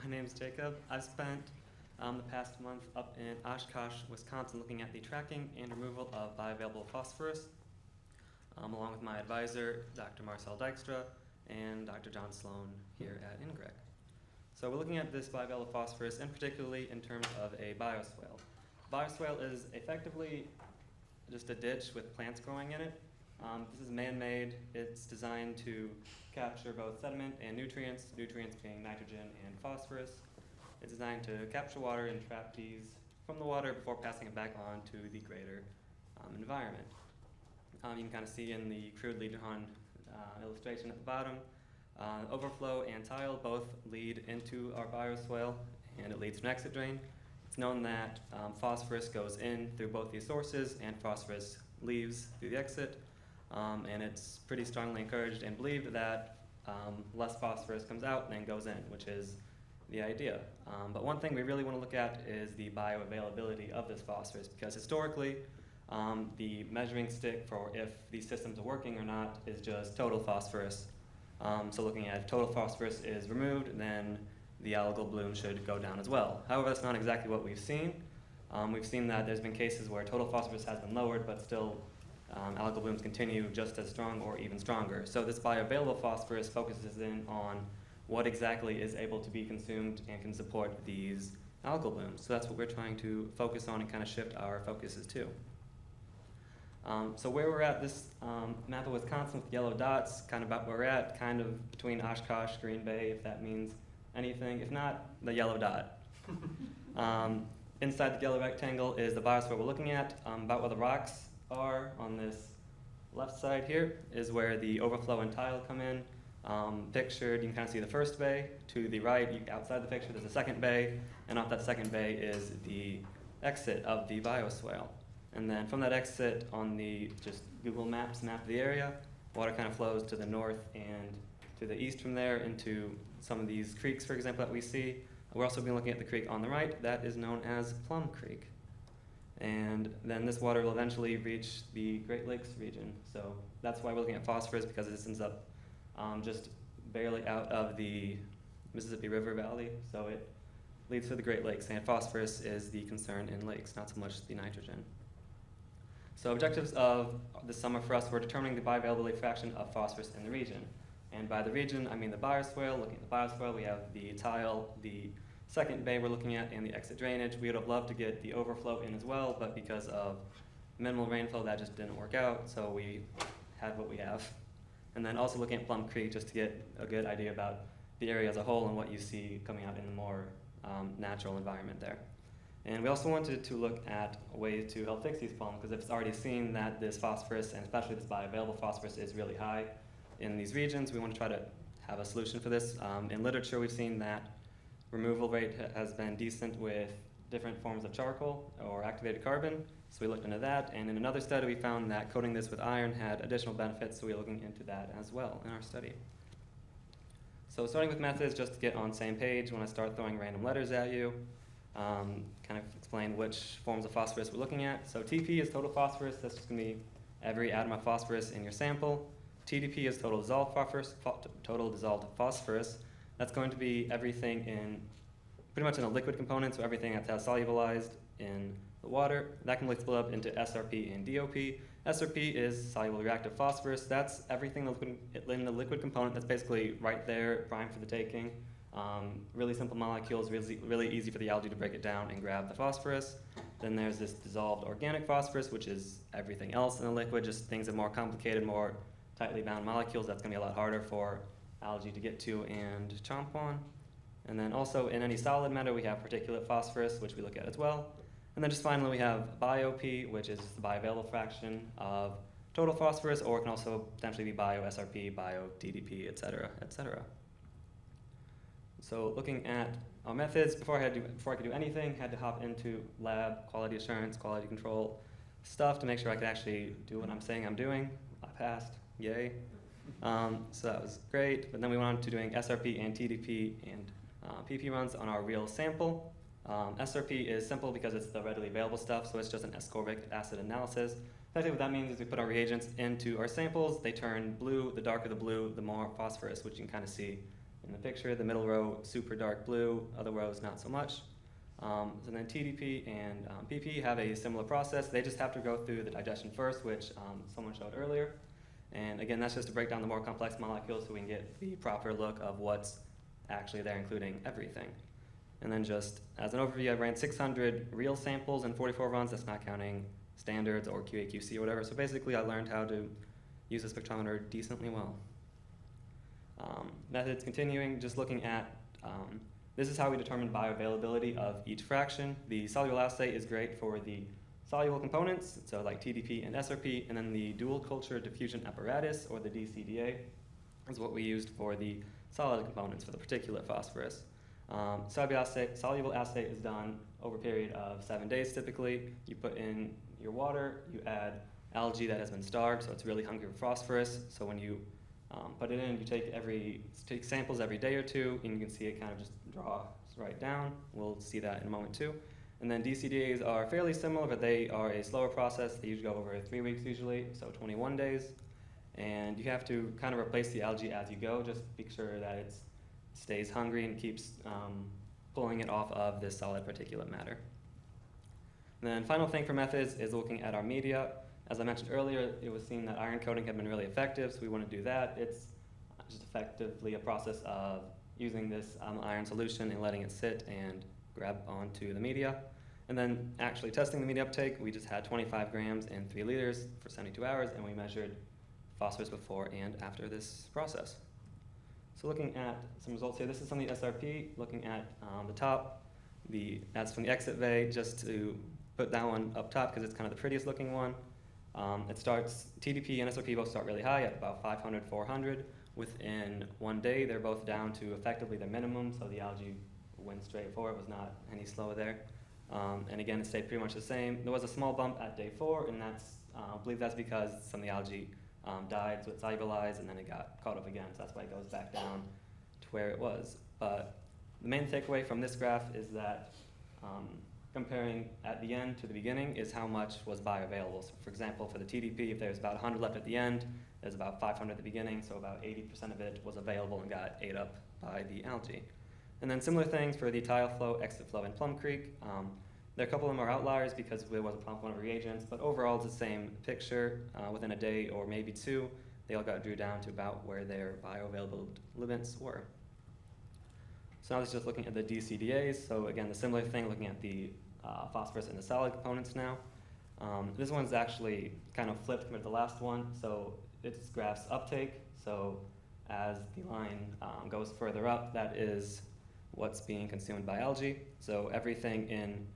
My name's Jacob. I've spent the past month up in Oshkosh, Wisconsin, looking at the tracking and removal of bioavailable phosphorus, along with my advisor, Dr. Marcel Dijkstra, and Dr. John Sloan here at NGRREC. So we're looking at this bioavailable phosphorus, and particularly in terms of a bioswale. Bioswale is effectively just a ditch with plants growing in it. This is man-made. It's designed to capture both sediment and nutrients being nitrogen and phosphorus. It's designed to capture water and trap these from the water before passing it back on to the greater environment. You can kind of see in the crudely drawn illustration at the bottom, overflow and tile both lead into our bioswale, and it leads to an exit drain. It's known that phosphorus goes in through both these sources and phosphorus leaves through the exit. And it's pretty strongly encouraged and believed that less phosphorus comes out than goes in, which is the idea. But one thing we really want to look at is the bioavailability of this phosphorus, because historically, the measuring stick for if these systems are working or not is just total phosphorus. So looking at if total phosphorus is removed, then the algal bloom should go down as well. However, that's not exactly what we've seen. We've seen that there's been cases where total phosphorus has been lowered, but still algal blooms continue just as strong or even stronger. So this bioavailable phosphorus focuses in on what exactly is able to be consumed and can support these algal blooms. So that's what we're trying to focus on and kind of shift our focuses to. So where we're at, this map of Wisconsin with yellow dots, kind of about where we're at, kind of between Oshkosh, Green Bay, if that means anything. If not, the yellow dot. Inside the yellow rectangle is the bioswale we're looking at. About where the rocks are on this left side here is where the overflow and tile come in. Pictured, you can kind of see the first bay. To the right, outside the picture, there's a second bay, and off that second bay is the exit of the bioswale. And then from that exit on the just Google Maps map of the area, water kind of flows to the north and to the east from there into some of these creeks, for example, that we see. We're also been looking at the creek on the right. That is known as Plum Creek. And then this water will eventually reach the Great Lakes region. So that's why we're looking at phosphorus, because this ends up just barely out of the Mississippi River Valley. So it leads to the Great Lakes, and phosphorus is the concern in lakes, not so much the nitrogen. So objectives of this summer for us were determining the bioavailability fraction of phosphorus in the region. And by the region, I mean the bioswale. Looking at the bioswale, we have the tile, the second bay we're looking at, and the exit drainage. We would have loved to get the overflow in as well, but because of minimal rainfall, that just didn't work out, so we had what we have. And then also looking at Plum Creek, just to get a good idea about the area as a whole and what you see coming out in a more natural environment there. And we also wanted to look at ways to help fix these problems, because if it's already seen that this phosphorus, and especially this bioavailable phosphorus, is really high in these regions, we want to try to have a solution for this. In literature, we've seen that removal rate has been decent with different forms of charcoal or activated carbon, so we looked into that. And in another study, we found that coating this with iron had additional benefits, so we're looking into that as well in our study. So starting with methods, just to get on the same page, when I start throwing random letters at you, kind of explain which forms of phosphorus we're looking at. So TP is total phosphorus. That's just going to be every atom of phosphorus in your sample. TDP is total dissolved phosphorus. That's going to be everything in pretty much in a liquid component, so everything that has solubilized in the water. That can be split up into SRP and DOP. SRP is soluble reactive phosphorus. That's everything in the liquid component that's basically right there, primed for the taking. Really simple molecules, really easy for the algae to break it down and grab the phosphorus. Then there's this dissolved organic phosphorus, which is everything else in the liquid, just things that are more complicated, more tightly bound molecules. That's going to be a lot harder for algae to get to and chomp on. And then also in any solid matter, we have particulate phosphorus, which we look at as well. And then just finally, we have BioP, which is the bioavailable fraction of total phosphorus, or it can also potentially be bio-SRP, bio-DDP, et cetera, et cetera. So looking at our methods, before I could do anything, I had to hop into lab, quality assurance, quality control stuff to make sure I could actually do what I'm saying I'm doing. I passed, yay. So that was great, but then we went on to doing SRP and TDP and PP runs on our real sample. SRP is simple because it's the readily available stuff, so it's just an ascorbic acid analysis. Effectively what that means is we put our reagents into our samples, they turn blue. The darker the blue, the more phosphorus, which you can kind of see in the picture. The middle row, super dark blue, other rows not so much. So then TDP and PP have a similar process. They just have to go through the digestion first, which someone showed earlier. And again, that's just to break down the more complex molecules so we can get the proper look of what's actually there, including everything. And then just as an overview, I ran 600 real samples in 44 runs. That's not counting standards or QA/QC or whatever. So basically, I learned how to use a spectrometer decently well. Methods continuing, just looking at, this is how we determine bioavailability of each fraction. The soluble assay is great for the soluble components, so like TDP and SRP, and then the dual culture diffusion apparatus, or the DCDA, is what we used for the solid components for the particulate phosphorus. Soluble assay is done over a period of 7 days typically. You put in your water, you add algae that has been starved, so it's really hungry for phosphorus. So when you put it in, you take samples every day or two, and you can see it kind of just draws right down. We'll see that in a moment too. And then DCDAs are fairly similar, but they are a slower process. They usually go over 3 weeks usually, so 21 days. And you have to kind of replace the algae as you go, just make sure that it stays hungry and keeps pulling it off of this solid particulate matter. And then final thing for methods is looking at our media. As I mentioned earlier, it was seen that iron coating had been really effective, so we want to do that. It's just effectively a process of using this iron solution and letting it sit and grab onto the media. And then actually testing the media uptake, we just had 25 grams in 3 liters for 72 hours, and we measured phosphorus before and after this process. So looking at some results here, this is from the SRP, looking at the top. That's from the exit bay, just to put that one up top because it's kind of the prettiest looking one. It starts, TDP and SRP both start really high at about 500, 400. Within 1 day, they're both down to effectively the minimum, so the algae went straight for it, was not any slower there. And again, it stayed pretty much the same. There was a small bump at day 4, and I believe that's because some of the algae died, so it solubilized, and then it got caught up again, so that's why it goes back down to where it was. But the main takeaway from this graph is that comparing at the end to the beginning is how much was bioavailable. So for example, for the TDP, if there's about 100 left at the end, there's about 500 at the beginning, so about 80% of it was available and got ate up by the algae. And then similar things for the tile flow, exit flow, and Plum Creek. There are a couple of them are outliers because there was a problem with one of reagents, but overall it's the same picture. Within a day or maybe 2, they all got drew down to about where their bioavailable limits were. So now this is just looking at the DCDAs. So again, the similar thing, looking at the phosphorus and the solid components now. This one's actually kind of flipped compared to the last one. So it's graphs uptake. So as the line goes further up, that is what's being consumed by algae. So everything in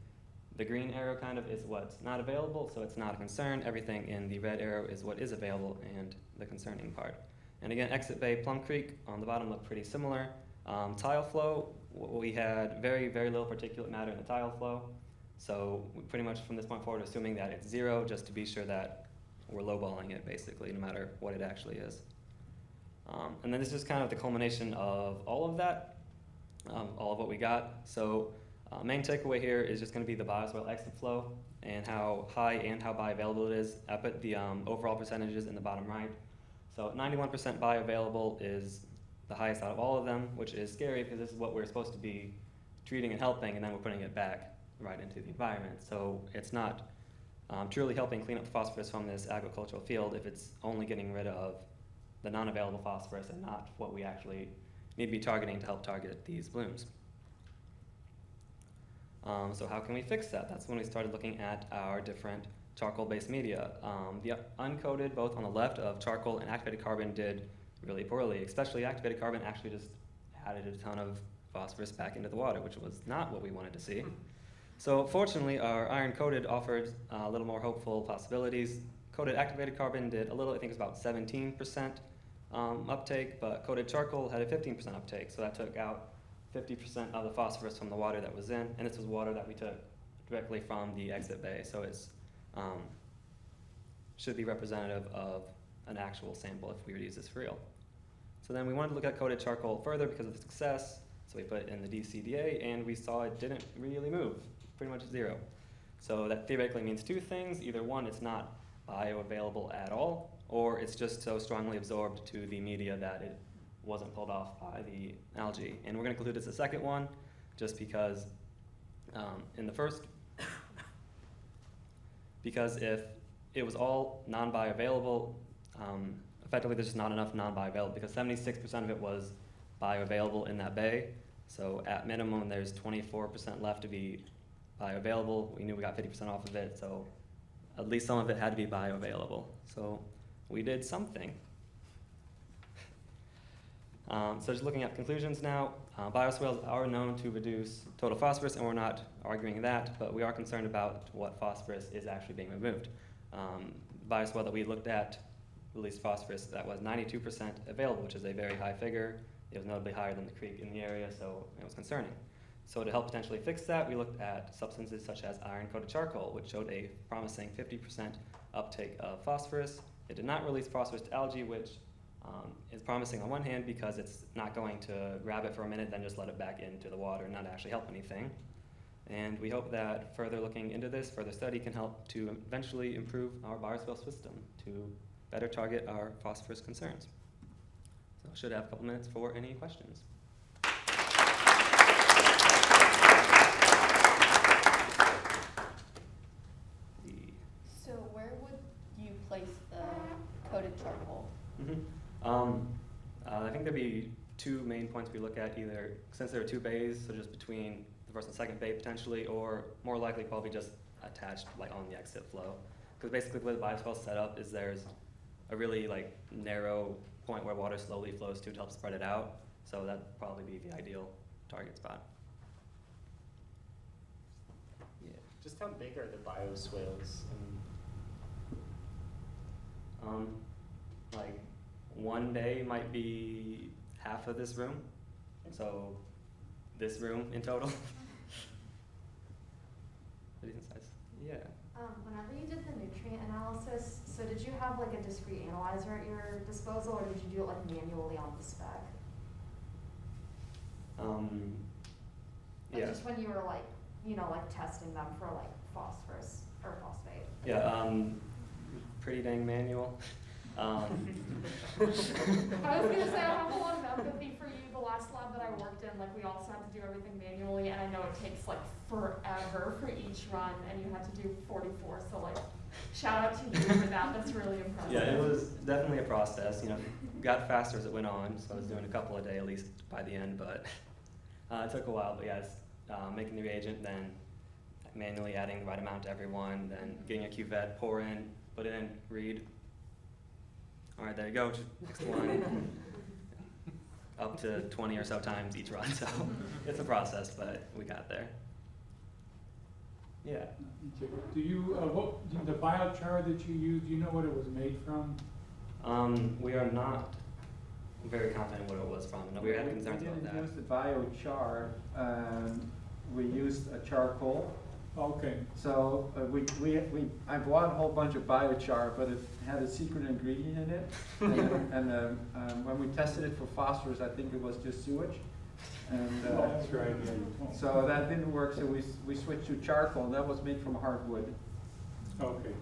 the green arrow kind of is what's not available, so it's not a concern. Everything in the red arrow is what is available and the concerning part. And again, exit bay, Plum Creek on the bottom look pretty similar. Tile flow, we had very, very little particulate matter in the tile flow. So we pretty much from this point forward assuming that it's 0 just to be sure that we're lowballing it basically, no matter what it actually is. And then this is kind of the culmination of all of that, all of what we got. So main takeaway here is just going to be the Bioswales exit flow and how high and how bioavailable it is. I put the overall percentages in the bottom right. So 91% bioavailable is the highest out of all of them, which is scary because this is what we're supposed to be treating and helping, and then we're putting it back right into the environment. So it's not truly helping clean up phosphorus from this agricultural field if it's only getting rid of the non-available phosphorus and not what we actually need to be targeting to help target these blooms. So how can we fix that? That's when we started looking at our different charcoal-based media. The uncoated, both on the left of charcoal and activated carbon, did really poorly. Especially activated carbon actually just added a ton of phosphorus back into the water, which was not what we wanted to see. So fortunately, our iron-coated offered a little more hopeful possibilities. Coated activated carbon did a little, I think it was about 17% uptake, but coated charcoal had a 15% uptake, so that took out 50% of the phosphorus from the water that was in, and this was water that we took directly from the exit bay, so it's should be representative of an actual sample if we were to use this for real. So then we wanted to look at coated charcoal further because of the success, so we put it in the DCDA, and we saw it didn't really move, pretty much 0. So that theoretically means 2 things. Either one, it's not bioavailable at all, or it's just so strongly absorbed to the media that it wasn't pulled off by the algae. And we're going to include this as a second one, just because in the first, because if it was all non-bioavailable, effectively there's just not enough non-bioavailable, because 76% of it was bioavailable in that bay. So at minimum, there's 24% left to be bioavailable. We knew we got 50% off of it, so at least some of it had to be bioavailable. So we did something. So just looking at conclusions now, bioswales are known to reduce total phosphorus, and we're not arguing that, but we are concerned about what phosphorus is actually being removed. Bioswale that we looked at released phosphorus that was 92% available, which is a very high figure. It was notably higher than the creek in the area, so it was concerning. So to help potentially fix that, we looked at substances such as iron-coated charcoal, which showed a promising 50% uptake of phosphorus. It did not release phosphorus to algae, which is promising on one hand because it's not going to grab it for a minute, then just let it back into the water and not actually help anything. And we hope that further looking into this, further study can help to eventually improve our bioswale system to better target our phosphorus concerns. So I should have a couple minutes for any questions. So where would you place the coated charcoal? I think there'd be two main points we look at, either since there are two bays, so just between the first and second bay potentially, or more likely probably just attached like on the exit flow. Because basically the way the bioswale is set up is there's a really like narrow point where water slowly flows to help spread it out. So that'd probably be the ideal target spot. Yeah. Just how big are the bioswales? Like one bay might be half of this room. So this room in total. Decent size. Yeah. Whenever you did the nutrient analysis, so did you have like a discrete analyzer at your disposal, or did you do it like manually on the spec? Yeah. Just when you were like, you know, like testing them for like phosphorus or phosphate. Yeah. Pretty dang manual. I was gonna say I have a lot of empathy for you. The last lab that I worked in, like we also had to do everything manually, and I know it takes like forever for each run, and you had to do 44. So like, shout out to you for that. That's really impressive. Yeah, it was definitely a process. You know, got faster as it went on. So I was doing a couple a day at least by the end, but it took a while. But yeah, it's making the reagent, then manually adding the right amount to everyone, then getting a cuvette, pour in, put it in, read. All right, there you go. Next one. Up to 20 or so times each run, so it's a process, but we got there. Yeah. Do you, the biochar that you use, do you know what it was made from? We are not very confident what it was from. No, we had concerns about that. We didn't use the biochar. We used a charcoal. Okay. So I bought a whole bunch of biochar, but it had a secret ingredient in it. and when we tested it for phosphorus, I think it was just sewage. And that's right. So that didn't work. So we switched to charcoal. That was made from hardwood. Okay.